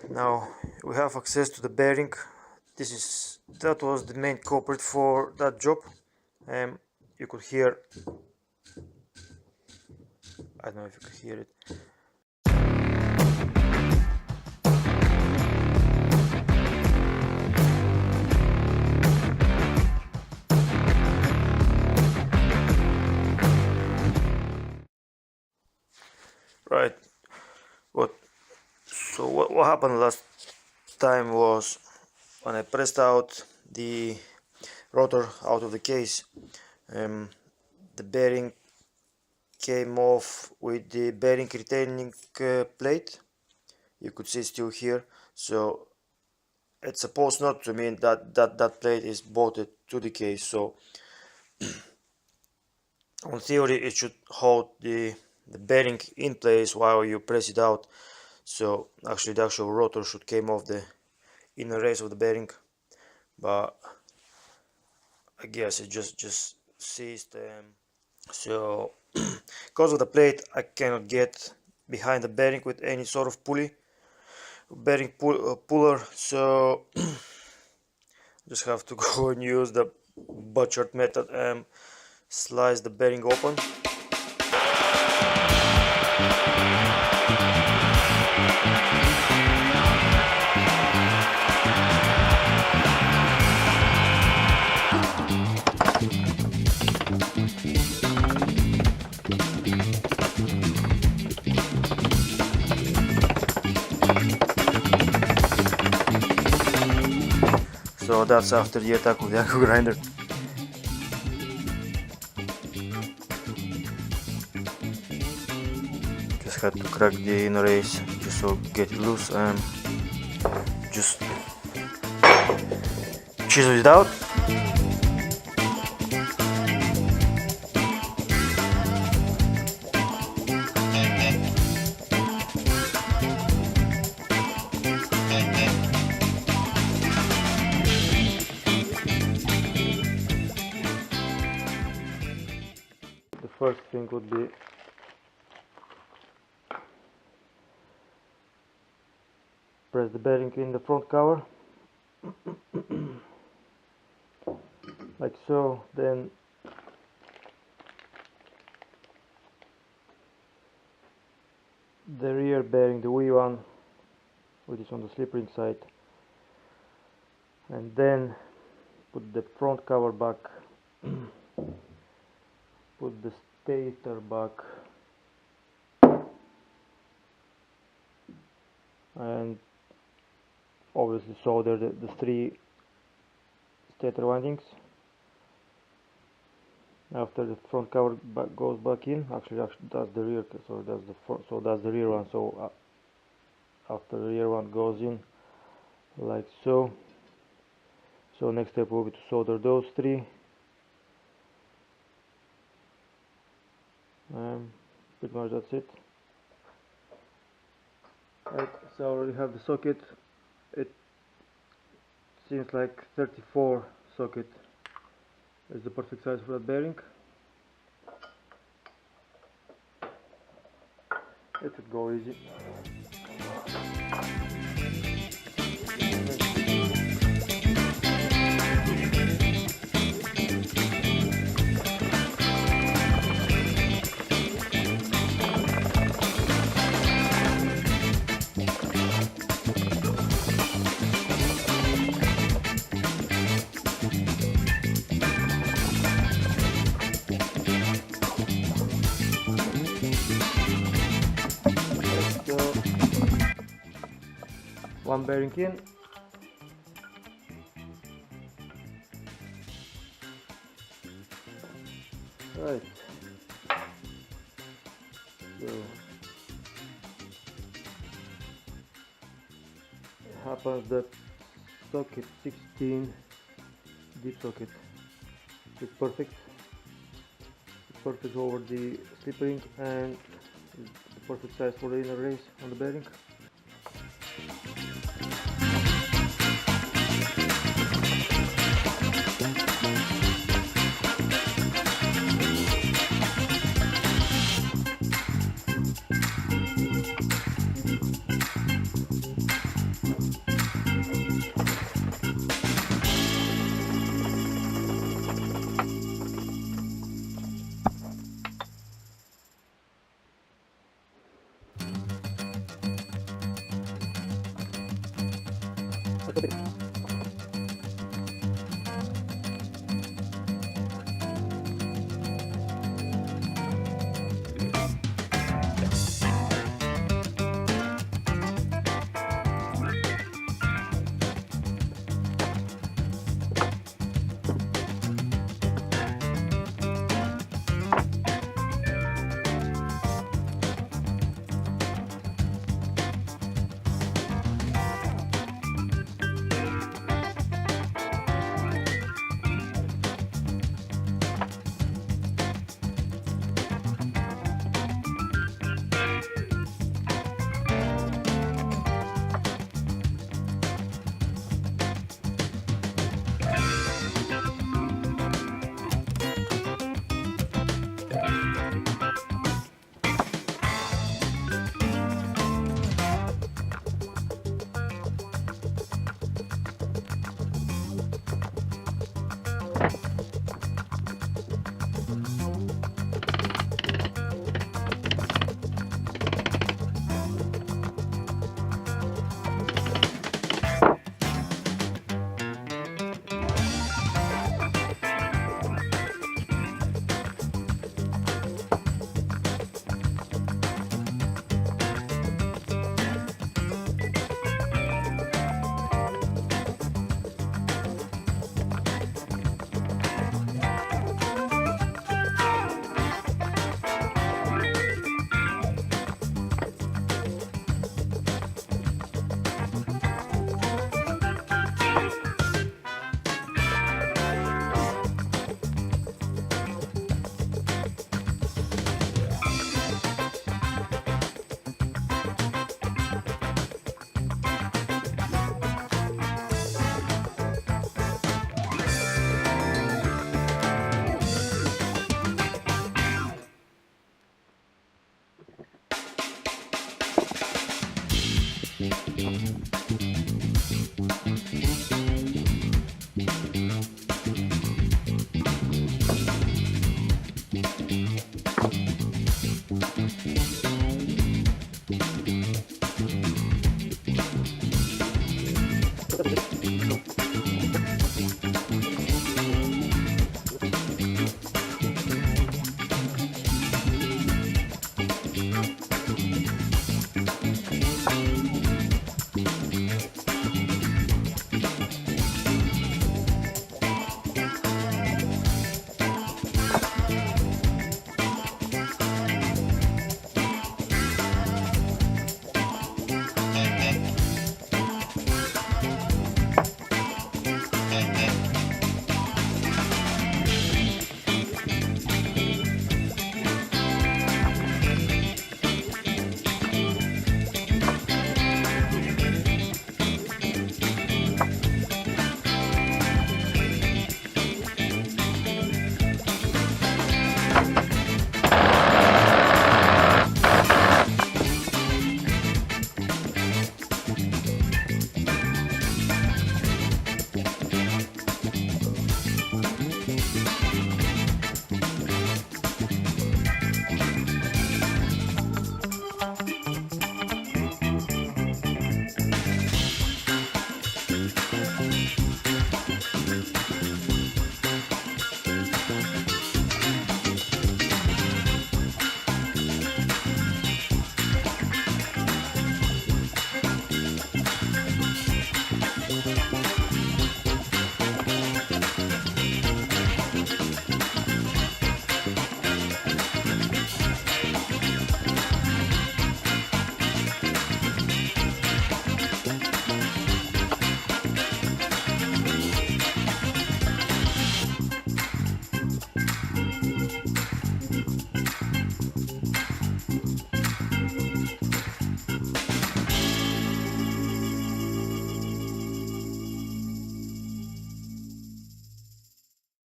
Now we have access to the bearing. That was the main culprit for that job. You could hear, I don't know if you could hear it. Right. What happened last time was when I pressed out the rotor out of the case, the bearing came off with the bearing retaining plate. You could see still here, so it's supposed not to mean that plate is bolted to the case. So on theory it should hold the bearing in place while you press it out. So actually the actual rotor should came off the inner race of the bearing, but I guess it just seized. So because of the plate I cannot get behind the bearing with any sort of puller, so just have to go and use the butchered method and slice the bearing open. So that's after the attack of the angle grinder. Just had to crack the inner race just so get it loose and just chisel it out. The first thing would be press the bearing in the front cover like so, then the rear bearing, the wee one, which is on the slip ring side, and then put the front cover back, put the stator back, and obviously solder the three stator windings. After the front cover goes back in, actually that's the rear, so that's the front, so that's the rear one. So after the rear one goes in like so, so next step will be to solder those three. Pretty much that's it. Right, so I already have the socket. It seems like 34 socket is the perfect size for that bearing. It should go easy. One bearing in. Right. So it happens that socket 16 deep socket is perfect. It's perfect over the slip ring and the perfect size for the inner race on the bearing. Coupe.